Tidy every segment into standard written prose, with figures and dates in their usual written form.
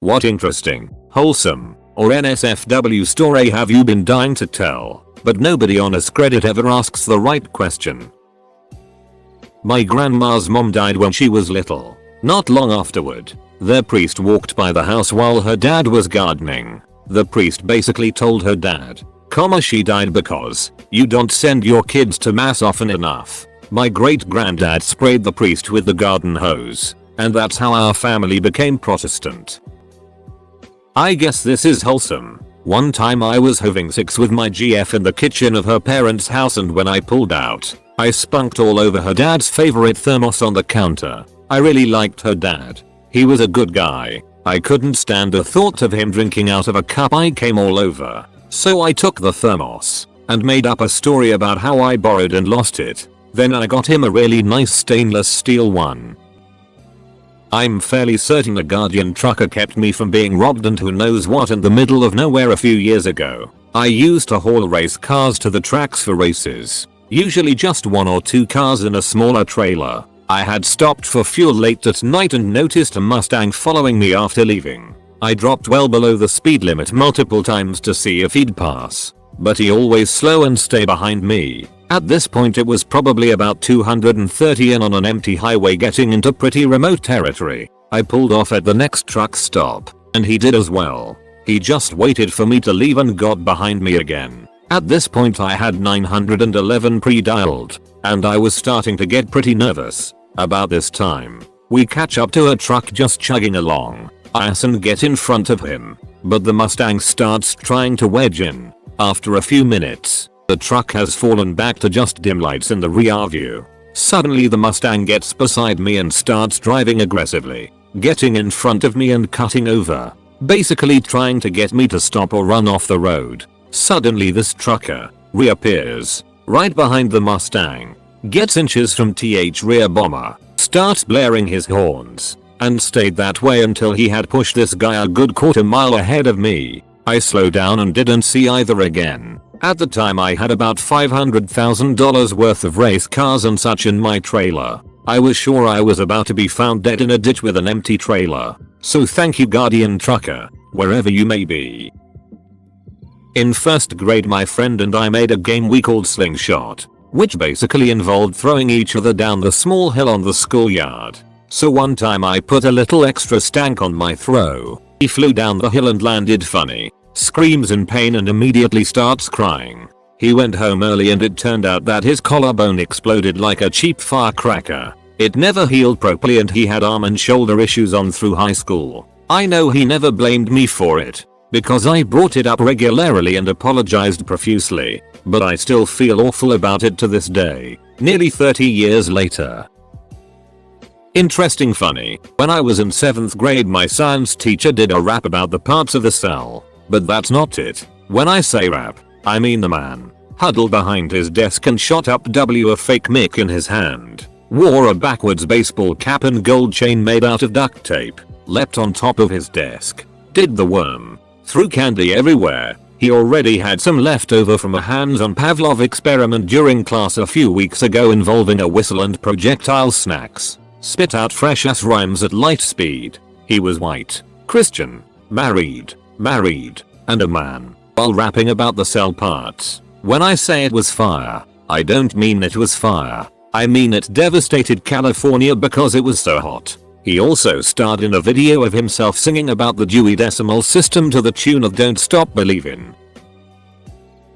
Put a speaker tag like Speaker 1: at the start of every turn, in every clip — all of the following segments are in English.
Speaker 1: What interesting, wholesome, or NSFW story have you been dying to tell, but nobody on AskReddit ever asks the right question? My grandma's mom died when she was little. Not long afterward, their priest walked by the house while her dad was gardening. The priest basically told her dad, she died because you don't send your kids to mass often enough. My great granddad sprayed the priest with the garden hose, and that's how our family became Protestant. I guess this is wholesome. One time I was having sex with my GF in the kitchen of her parents' house, and when I pulled out, I spunked all over her dad's favorite thermos on the counter. I really liked her dad. He was a good guy. I couldn't stand the thought of him drinking out of a cup I came all over. So I took the thermos and made up a story about how I borrowed and lost it. Then I got him a really nice stainless steel one. I'm fairly certain a Guardian trucker kept me from being robbed and who knows what in the middle of nowhere a few years ago. I used to haul race cars to the tracks for races. Usually just 1 or 2 cars in a smaller trailer. I had stopped for fuel late at night and noticed a Mustang following me after leaving. I dropped well below the speed limit multiple times to see if he'd pass, but he always slow and stay behind me. At this point it was probably about 230 in on an empty highway getting into pretty remote territory. I pulled off at the next truck stop, and he did as well. He just waited for me to leave and got behind me again. At this point I had 911 pre-dialed, and I was starting to get pretty nervous. About this time, we catch up to a truck just chugging along. I ace and get in front of him, but the Mustang starts trying to wedge in. After a few minutes, the truck has fallen back to just dim lights in the rear view. Suddenly the Mustang gets beside me and starts driving aggressively, getting in front of me and cutting over, basically trying to get me to stop or run off the road. Suddenly this trucker reappears right behind the Mustang, gets inches from th rear bomber, starts blaring his horns, and stayed that way until he had pushed this guy a good quarter mile ahead of me. I slowed down and didn't see either again. At the time I had about $500,000 worth of race cars and such in my trailer. I was sure I was about to be found dead in a ditch with an empty trailer. So thank you Guardian trucker, wherever you may be. In first grade my friend and I made a game we called Slingshot, which basically involved throwing each other down the small hill on the schoolyard. So one time I put a little extra stank on my throw. He flew down the hill and landed funny, screams in pain and immediately starts crying. He went home early and it turned out that his collarbone exploded like a cheap firecracker. It never healed properly and he had arm and shoulder issues on through high school. I know he never blamed me for it, because I brought it up regularly and apologized profusely, but I still feel awful about it to this day, nearly 30 years later. Interesting funny, when I was in 7th grade my science teacher did a rap about the parts of the cell, but that's not it. When I say rap, I mean the man huddled behind his desk and shot up a fake mic in his hand, wore a backwards baseball cap and gold chain made out of duct tape, leapt on top of his desk, did the worm, threw candy everywhere. He already had some left over from a hands-on Pavlov experiment during class a few weeks ago involving a whistle and projectile snacks. Spit out fresh ass rhymes at light speed. He was white, Christian, married, and a man, while rapping about the cell parts. When I say it was fire, I don't mean it was fire. I mean it devastated California because it was so hot. He also starred in a video of himself singing about the Dewey Decimal System to the tune of Don't Stop Believin'.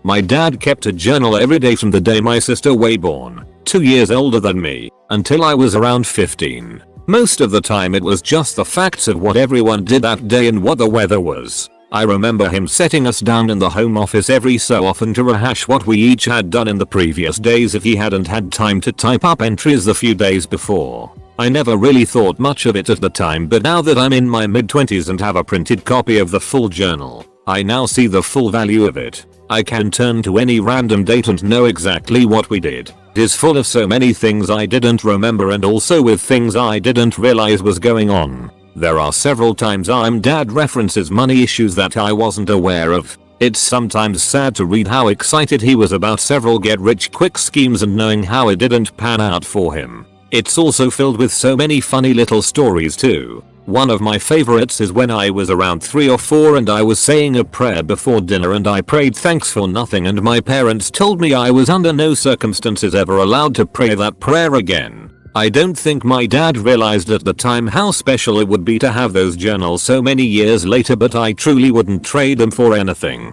Speaker 1: My dad kept a journal every day from the day my sister was born, 2 years older than me, until I was around 15. Most of the time it was just the facts of what everyone did that day and what the weather was. I remember him setting us down in the home office every so often to rehash what we each had done in the previous days if he hadn't had time to type up entries the few days before. I never really thought much of it at the time, but now that I'm in my mid-20s and have a printed copy of the full journal, I now see the full value of it. I can turn to any random date and know exactly what we did. It is full of so many things I didn't remember and also with things I didn't realize was going on. There are several times dad references money issues that I wasn't aware of. It's sometimes sad to read how excited he was about several get-rich-quick schemes and knowing how it didn't pan out for him. It's also filled with so many funny little stories too. One of my favorites is when I was around 3 or 4 and I was saying a prayer before dinner and I prayed thanks for nothing and my parents told me I was under no circumstances ever allowed to pray that prayer again. I don't think my dad realized at the time how special it would be to have those journals so many years later, but I truly wouldn't trade them for anything.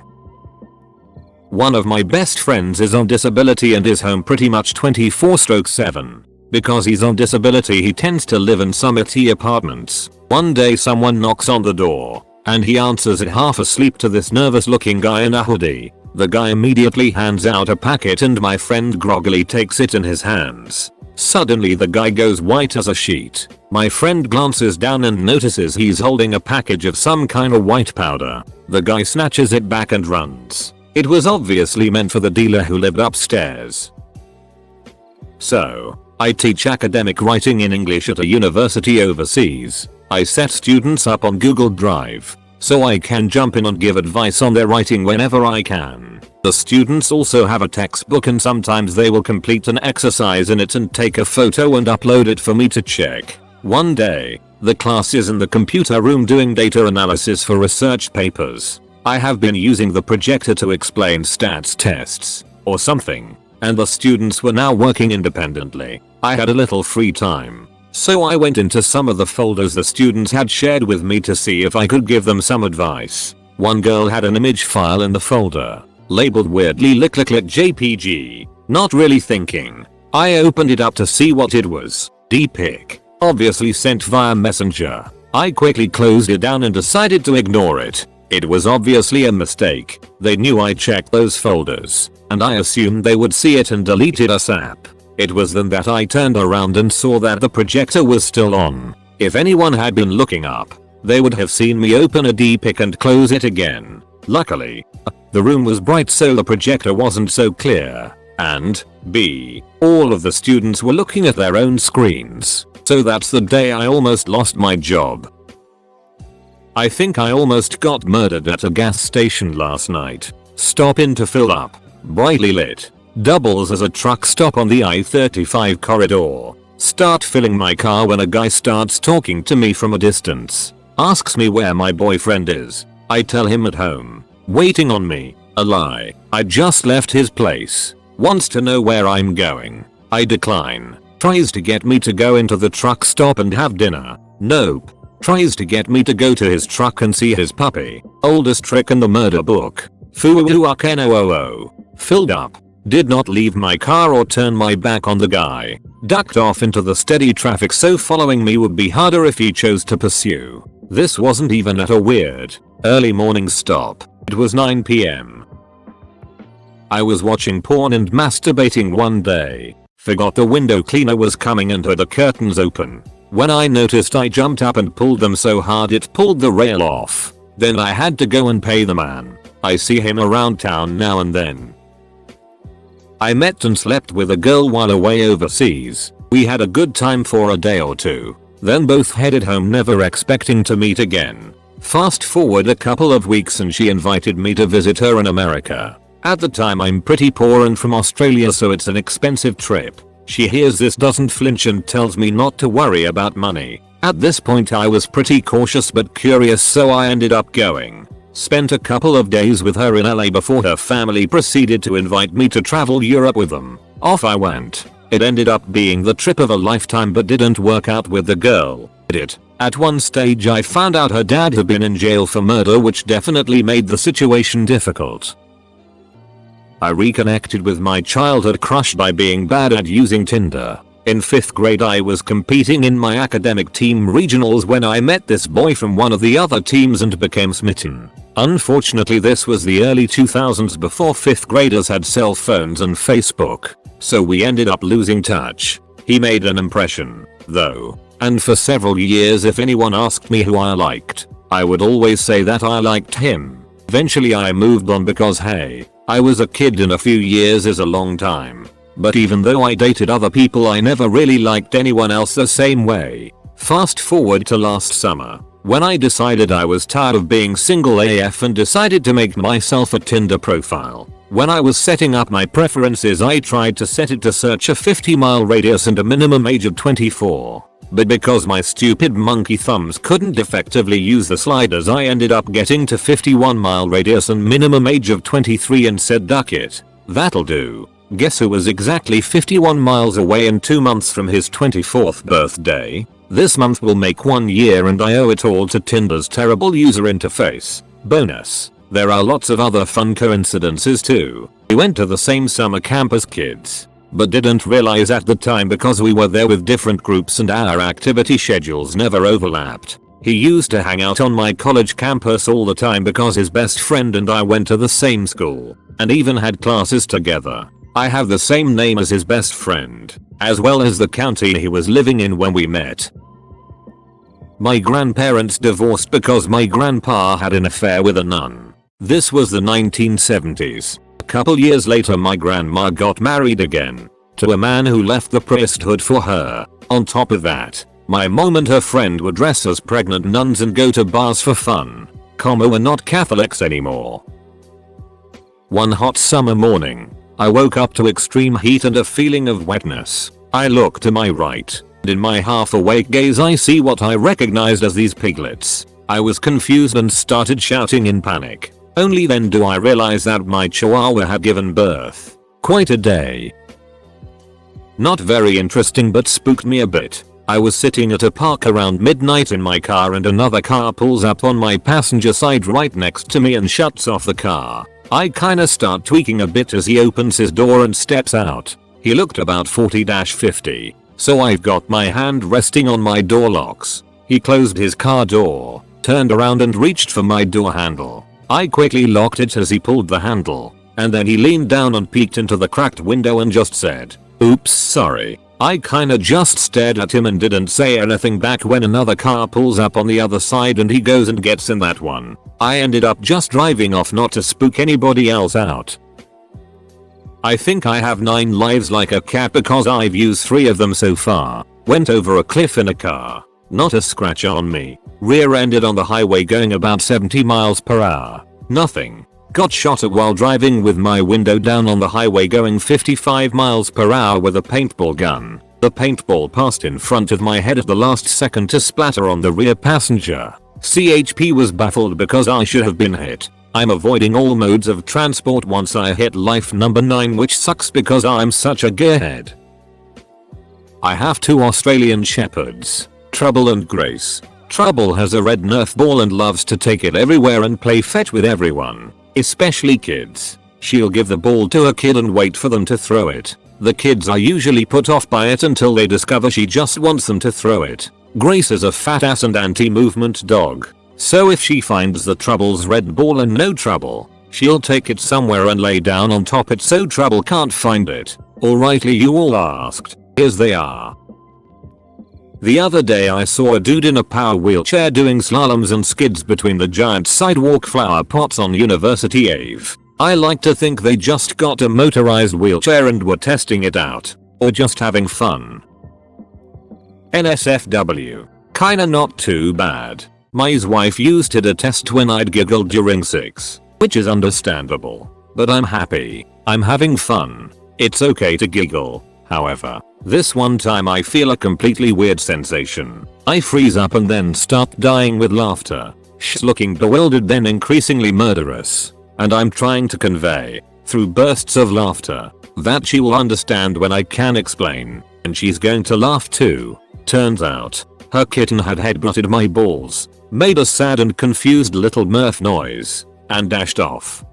Speaker 1: One of my best friends is on disability and is home pretty much 24/7. Because he's on disability he tends to live in some IT apartments. One day someone knocks on the door, and he answers it half asleep to this nervous looking guy in a hoodie. The guy immediately hands out a packet and my friend groggily takes it in his hands. Suddenly the guy goes white as a sheet. My friend glances down and notices he's holding a package of some kind of white powder. The guy snatches it back and runs. It was obviously meant for the dealer who lived upstairs. So, I teach academic writing in English at a university overseas. I set students up on Google Drive, so I can jump in and give advice on their writing whenever I can. The students also have a textbook and sometimes they will complete an exercise in it and take a photo and upload it for me to check. One day, the class is in the computer room doing data analysis for research papers. I have been using the projector to explain stats tests, or something, and the students were now working independently. I had a little free time, so I went into some of the folders the students had shared with me to see if I could give them some advice. One girl had an image file in the folder, labeled weirdly JPG. Not really thinking, I opened it up to see what it was. DPic, obviously sent via messenger. I quickly closed it down and decided to ignore it. It was obviously a mistake. They knew I checked those folders, and I assumed they would see it and delete it ASAP. It was then that I turned around and saw that the projector was still on. If anyone had been looking up, they would have seen me open a DPic and close it again. Luckily, the room was bright so the projector wasn't so clear, and B, all of the students were looking at their own screens. So that's the day I almost lost my job. I think I almost got murdered at a gas station last night. Stop in to fill up. Brightly lit. Doubles as a truck stop on the I-35 corridor. Start filling my car when a guy starts talking to me from a distance. Asks me where my boyfriend is. I tell him at home. Waiting on me. A lie. I just left his place. Wants to know where I'm going. I decline. Tries to get me to go into the truck stop and have dinner. Nope. Tries to get me to go to his truck and see his puppy. Oldest trick in the murder book. Fuuuakenoo. Filled up. Did not leave my car or turn my back on the guy. Ducked off into the steady traffic so following me would be harder if he chose to pursue. This wasn't even at a weird, early morning stop. It was 9 PM. I was watching porn and masturbating one day. Forgot the window cleaner was coming and had the curtains open. When I noticed I jumped up and pulled them so hard it pulled the rail off. Then I had to go and pay the man. I see him around town now and then. I met and slept with a girl while away overseas. We had a good time for a day or two. Then both headed home never expecting to meet again. Fast forward a couple of weeks and she invited me to visit her in America. At the time I'm pretty poor and from Australia so it's an expensive trip. She hears this, doesn't flinch and tells me not to worry about money. At this point I was pretty cautious but curious so I ended up going. Spent a couple of days with her in LA before her family proceeded to invite me to travel Europe with them. Off I went. It ended up being the trip of a lifetime but didn't work out with the girl. At one stage I found out her dad had been in jail for murder, which definitely made the situation difficult. I reconnected with my childhood crush by being bad at using Tinder. In 5th grade I was competing in my academic team regionals when I met this boy from one of the other teams and became smitten. Unfortunately this was the early 2000s before 5th graders had cell phones and Facebook, so we ended up losing touch. He made an impression, though, and for several years if anyone asked me who I liked, I would always say that I liked him. Eventually I moved on because hey, I was a kid and a few years is a long time. But even though I dated other people I never really liked anyone else the same way. Fast forward to last summer, when I decided I was tired of being single AF and decided to make myself a Tinder profile. When I was setting up my preferences, I tried to set it to search a 50-mile radius and a minimum age of 24. But because my stupid monkey thumbs couldn't effectively use the sliders, I ended up getting to 51-mile radius and minimum age of 23 and said duck it. That'll do. Guess who was exactly 51 miles away and 2 months from his 24th birthday? This month will make 1 year and I owe it all to Tinder's terrible user interface. Bonus. There are lots of other fun coincidences too. We went to the same summer camp as kids, but didn't realize at the time because we were there with different groups and our activity schedules never overlapped. He used to hang out on my college campus all the time because his best friend and I went to the same school and even had classes together. I have the same name as his best friend, as well as the county he was living in when we met. My grandparents divorced because my grandpa had an affair with a nun. This was the 1970s. A couple years later my grandma got married again, to a man who left the priesthood for her. On top of that, my mom and her friend would dress as pregnant nuns and go to bars for fun. We're not Catholics anymore. One hot summer morning, I woke up to extreme heat and a feeling of wetness. I looked to my right, and in my half-awake gaze I see what I recognized as these piglets. I was confused and started shouting in panic. Only then do I realize that my chihuahua had given birth. Quite a day. Not very interesting but spooked me a bit. I was sitting at a park around midnight in my car and another car pulls up on my passenger side right next to me and shuts off the car. I kinda start tweaking a bit as he opens his door and steps out. He looked about 40-50, so I've got my hand resting on my door locks. He closed his car door, turned around and reached for my door handle. I quickly locked it as he pulled the handle, and then he leaned down and peeked into the cracked window and just said, "Oops, sorry." I kinda just stared at him and didn't say anything back when another car pulls up on the other side and he goes and gets in that one. I ended up just driving off not to spook anybody else out. I think I have 9 lives like a cat because I've used 3 of them so far. Went over a cliff in a car. Not a scratch on me. Rear-ended on the highway going about 70 miles per hour. Nothing. Got shot at while driving with my window down on the highway going 55 miles per hour with a paintball gun. The paintball passed in front of my head at the last second to splatter on the rear passenger. CHP was baffled because I should have been hit. I'm avoiding all modes of transport once I hit life number 9, which sucks because I'm such a gearhead. I have 2 Australian shepherds, Trouble and Grace. Trouble has a red Nerf ball and loves to take it everywhere and play fetch with everyone, especially kids. She'll give the ball to a kid and wait for them to throw it. The kids are usually put off by it until they discover she just wants them to throw it. Grace is a fat ass and anti-movement dog, so if she finds the Trouble's red ball and no Trouble, she'll take it somewhere and lay down on top it so Trouble can't find it. Alrightly, you all asked. Here's they are. The other day I saw a dude in a power wheelchair doing slaloms and skids between the giant sidewalk flower pots on University Ave. I like to think they just got a motorized wheelchair and were testing it out, or just having fun. NSFW. Kinda not too bad. My wife used it to test when I'd giggled during sex, which is understandable, but I'm happy. I'm having fun. It's okay to giggle. However, this one time I feel a completely weird sensation. I freeze up and then start dying with laughter. She's looking bewildered then increasingly murderous. And I'm trying to convey, through bursts of laughter, that she will understand when I can explain. And she's going to laugh too. Turns out, her kitten had headbutted my balls, made a sad and confused little mirth noise, and dashed off.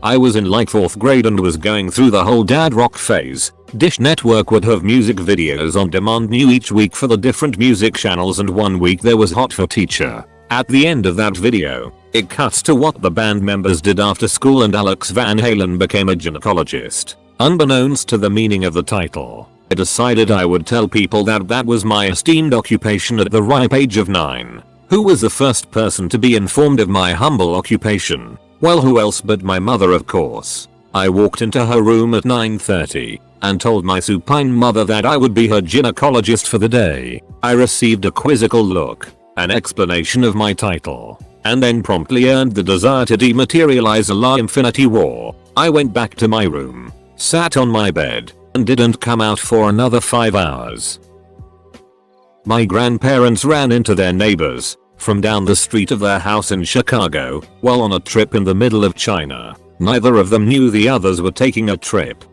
Speaker 1: I was in like 4th grade and was going through the whole dad rock phase. Dish Network would have music videos on demand new each week for the different music channels, and one week there was Hot for Teacher. At the end of that video, it cuts to what the band members did after school and Alex Van Halen became a gynecologist. Unbeknownst to the meaning of the title, I decided I would tell people that that was my esteemed occupation at the ripe age of 9. Who was the first person to be informed of my humble occupation? Well, who else but my mother, of course. I walked into her room at 9:30 and told my supine mother that I would be her gynecologist for the day. I received a quizzical look, an explanation of my title, and then promptly earned the desire to dematerialize a la Infinity War. I went back to my room, sat on my bed, and didn't come out for another 5 hours. My grandparents ran into their neighbors from down the street of their house in Chicago while on a trip in the middle of China. Neither of them knew the others were taking a trip.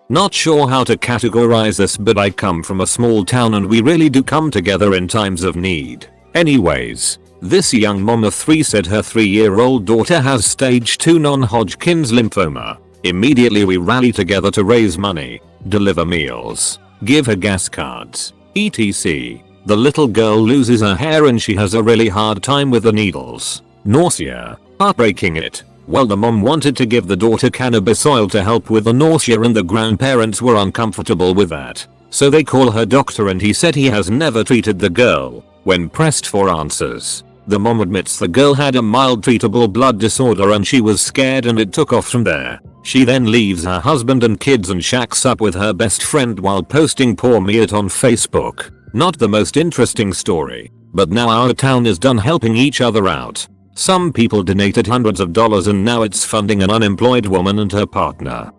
Speaker 1: Not sure how to categorize this, but I come from a small town and we really do come together in times of need. Anyways, this young mom of 3 said her 3-year-old daughter has stage 2 non-Hodgkin's lymphoma. Immediately we rally together to raise money, deliver meals, give her gas cards, etc. The little girl loses her hair and she has a really hard time with the needles, nausea, heartbreaking it. Well, the mom wanted to give the daughter cannabis oil to help with the nausea and the grandparents were uncomfortable with that. So they call her doctor and he said he has never treated the girl. When pressed for answers, the mom admits the girl had a mild treatable blood disorder and she was scared and it took off from there. She then leaves her husband and kids and shacks up with her best friend while posting "Pour me it" on Facebook. Not the most interesting story, but now our town is done helping each other out. Some people donated hundreds of dollars and now it's funding an unemployed woman and her partner.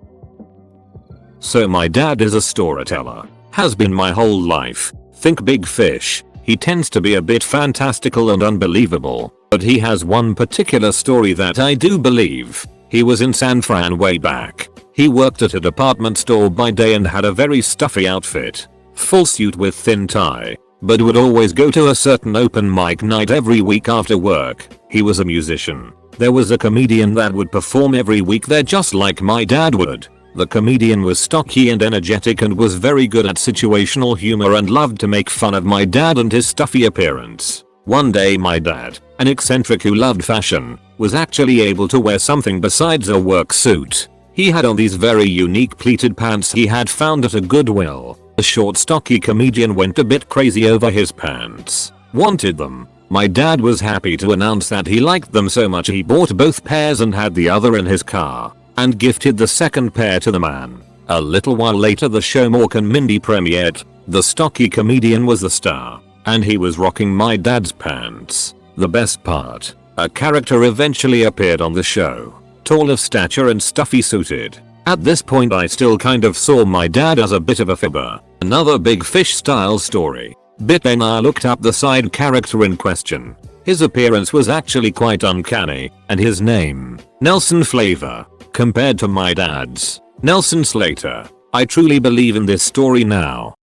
Speaker 1: So my dad is a storyteller. Has been my whole life. Think big fish. He tends to be a bit fantastical and unbelievable, but he has one particular story that I do believe. He was in San Fran way back. He worked at a department store by day and had a very stuffy outfit. Full suit with thin tie, but would always go to a certain open mic night every week after work. He was a musician. There was a comedian that would perform every week there just like my dad would. The comedian was stocky and energetic and was very good at situational humor and loved to make fun of my dad and his stuffy appearance. One day my dad, an eccentric who loved fashion, was actually able to wear something besides a work suit. He had on these very unique pleated pants he had found at a Goodwill. The short stocky comedian went a bit crazy over his pants. Wanted them. My dad was happy to announce that he liked them so much he bought both pairs and had the other in his car, and gifted the second pair to the man. A little while later the show Mork and Mindy premiered. The stocky comedian was the star, and he was rocking my dad's pants. The best part, a character eventually appeared on the show, tall of stature and stuffy suited. At this point I still kind of saw my dad as a bit of a fibber. Another big fish style story. Bit then I looked up the side character in question. His appearance was actually quite uncanny, and his name, Nelson Flavor, compared to my dad's, Nelson Slater. I truly believe in this story now.